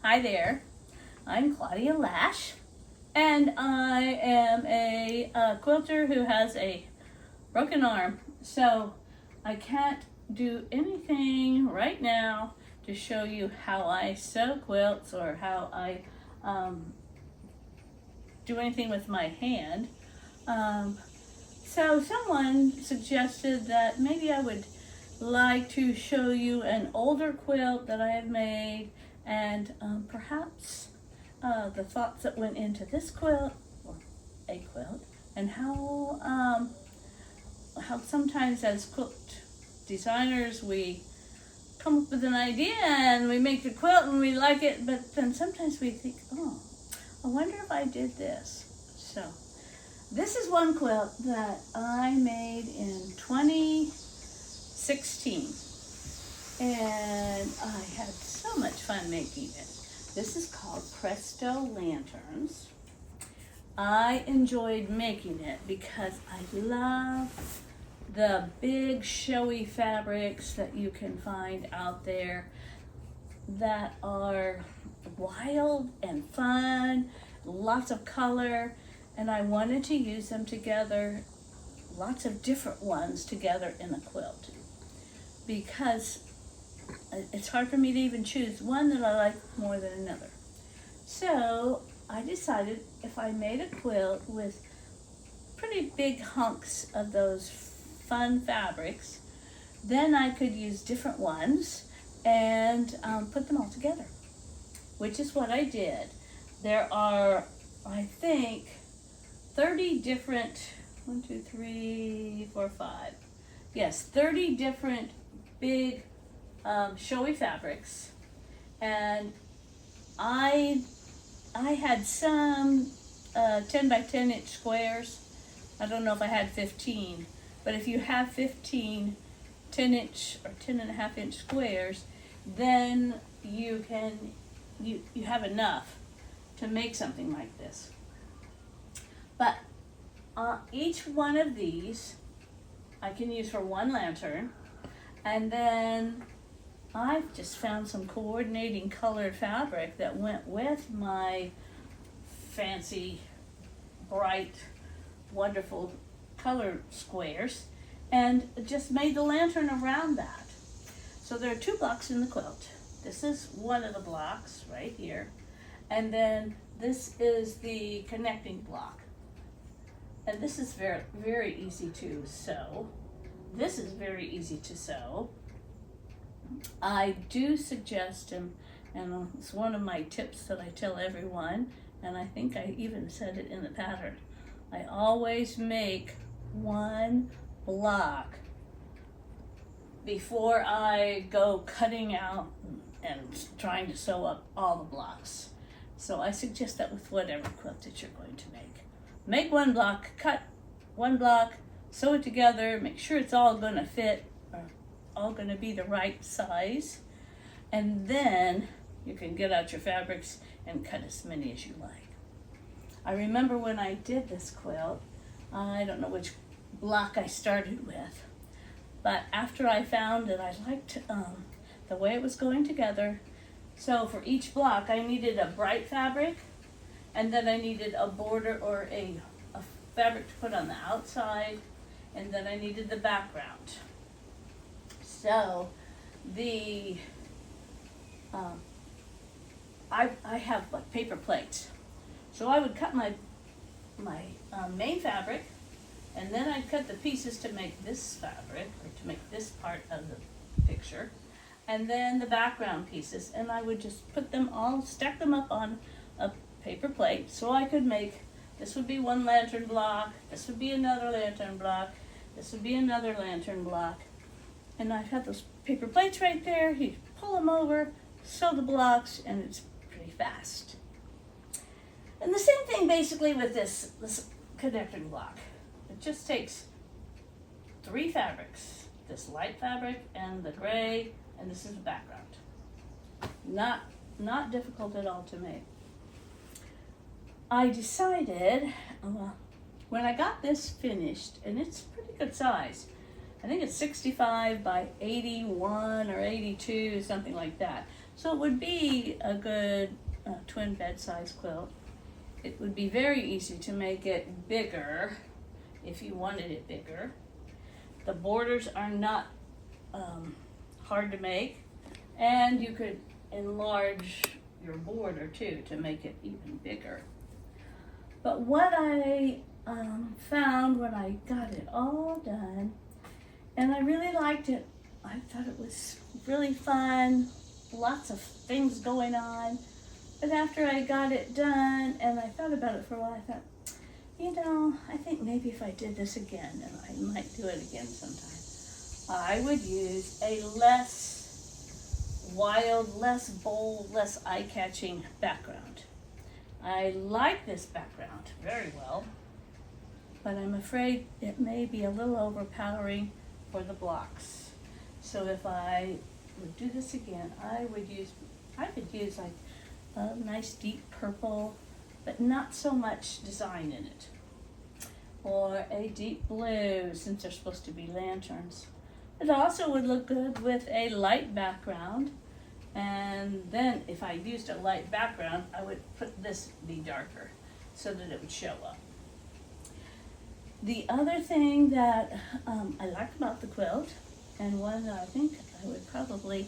Hi there, I'm Claudia Lash, and I am a quilter who has a broken arm, so I can't do anything right now to show you how I sew quilts or how I do anything with my hand. So someone suggested that maybe I would like to show you an older quilt that I have made, and perhaps the thoughts that went into this quilt, or a quilt, and how sometimes as quilt designers we come up with an idea and we make the quilt and we like it, but then sometimes we think, oh, I wonder if I did this. So this is one quilt that I made in 2016, and I had so much fun making it. This is called Presto Lanterns. I enjoyed making it because I love the big showy fabrics that you can find out there that are wild and fun, lots of color, and I wanted to use them together, lots of different ones together in a quilt, because it's hard for me to even choose one that I like more than another. So I decided if I made a quilt with pretty big hunks of those fun fabrics, then I could use different ones and put them all together, which is what I did. There are, I think, 30 different, 1, 2, 3, 4, 5. Yes, 30 different big showy fabrics, and I had some 10 by 10 inch squares. I don't know if I had 15, but if you have 15 10 inch or 10 and a half inch squares, then you have enough to make something like this. But each one of these I can use for one lantern, and then I've just found some coordinating colored fabric that went with my fancy, bright, wonderful color squares, and just made the lantern around that. So there are 2 blocks in the quilt. This is one of the blocks right here, and then this is the connecting block. And this is very, very easy to sew. This is very easy to sew. I do suggest, and it's one of my tips that I tell everyone, and I think I even said it in the pattern, I always make one block before I go cutting out and trying to sew up all the blocks. So I suggest that with whatever quilt that you're going to make. Make one block, cut one block, sew it together, make sure it's all going to fit, or all going to be the right size, and then you can get out your fabrics and cut as many as you like. I remember when I did this quilt, I don't know which block I started with, but after I found that I liked the way it was going together, so for each block I needed a bright fabric, and then I needed a border or a fabric to put on the outside, and then I needed the background. So the I have like paper plates, so I would cut my main fabric, and then I'd cut the pieces to make this fabric, or to make this part of the picture, and then the background pieces, and I would just put them all, stack them up on a paper plate, so I could make, this would be one lantern block, this would be another lantern block, this would be another lantern block, and I have those paper plates right there. You pull them over, sew the blocks, and it's pretty fast. And the same thing basically with this connecting block. It just takes 3 fabrics, this light fabric and the gray, and this is the background. Not difficult at all to make. I decided, when I got this finished, and it's pretty good size, I think it's 65 by 81 or 82, something like that. So it would be a good twin bed size quilt. It would be very easy to make it bigger if you wanted it bigger. The borders are not hard to make, and you could enlarge your border too to make it even bigger. But what I found when I got it all done, and I really liked it, I thought it was really fun, lots of things going on. But after I got it done and I thought about it for a while, I thought, you know, I think maybe if I did this again, and I might do it again sometime, I would use a less wild, less bold, less eye-catching background. I like this background very well, but I'm afraid it may be a little overpowering for the blocks. So if I would do this again, I would use like a nice deep purple, but not so much design in it. Or a deep blue, since they're supposed to be lanterns. It also would look good with a light background. And then if I used a light background, I would put this be darker so that it would show up. The other thing that I like about the quilt, and one that I think I would probably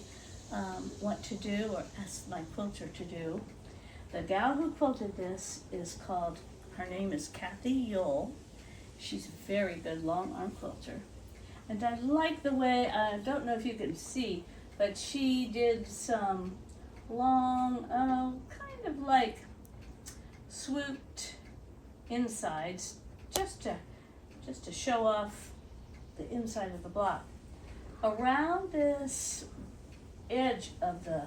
want to do or ask my quilter to do, the gal who quilted this her name is Kathy Yule. She's a very good long arm quilter. And I like the way, I don't know if you can see, but she did some long, kind of like swooped insides just to show off the inside of the block. Around this edge of the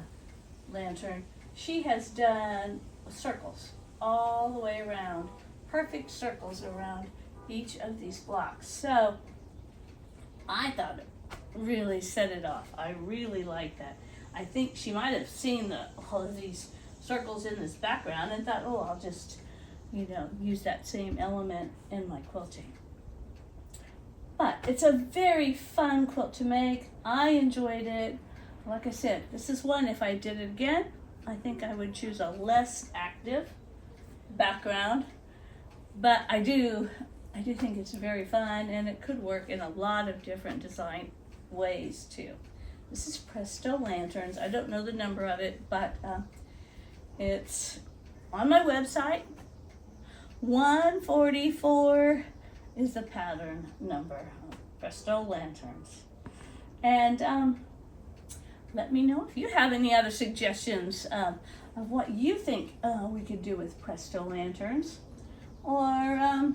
lantern, she has done circles all the way around, perfect circles around each of these blocks. So I thought it really set it off. I really like that. I think she might have seen all of these circles in this background and thought, oh, I'll just, use that same element in my quilting. But it's a very fun quilt to make. I enjoyed it. Like I said, this is one, if I did it again, I think I would choose a less active background. But I do think it's very fun, and it could work in a lot of different design ways too. This is Presto Lanterns. I don't know the number of it, but it's on my website. 144 is the pattern number, Presto Lanterns. And let me know if you have any other suggestions of what you think we could do with Presto Lanterns. Or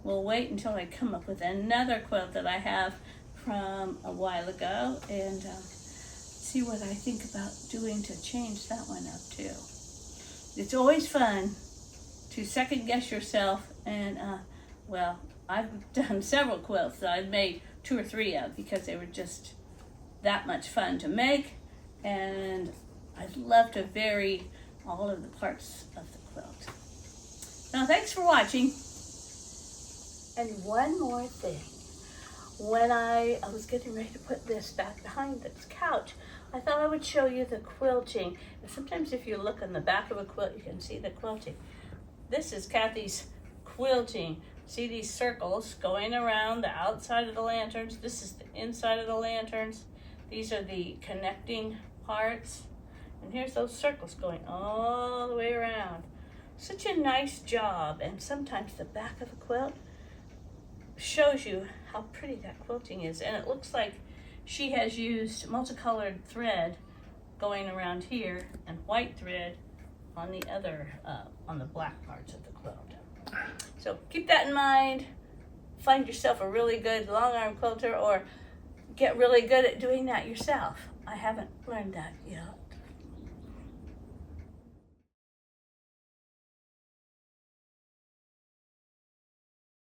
we'll wait until I come up with another quilt that I have from a while ago and see what I think about doing to change that one up too. It's always fun to second guess yourself, and I've done several quilts that I've made 2 or 3 of because they were just that much fun to make, and I'd love to vary all of the parts of the quilt. Now, thanks for watching. And one more thing. When I was getting ready to put this back behind this couch, I thought I would show you the quilting. And sometimes if you look on the back of a quilt, you can see the quilting. This is Kathy's quilting. See these circles going around the outside of the lanterns? This is the inside of the lanterns. These are the connecting parts. And here's those circles going all the way around. Such a nice job. And sometimes the back of a quilt shows you how pretty that quilting is. And it looks like she has used multicolored thread going around here and white thread on the other, on the black parts of the quilt. So keep that in mind. Find yourself a really good long arm quilter, or get really good at doing that yourself. I haven't learned that yet.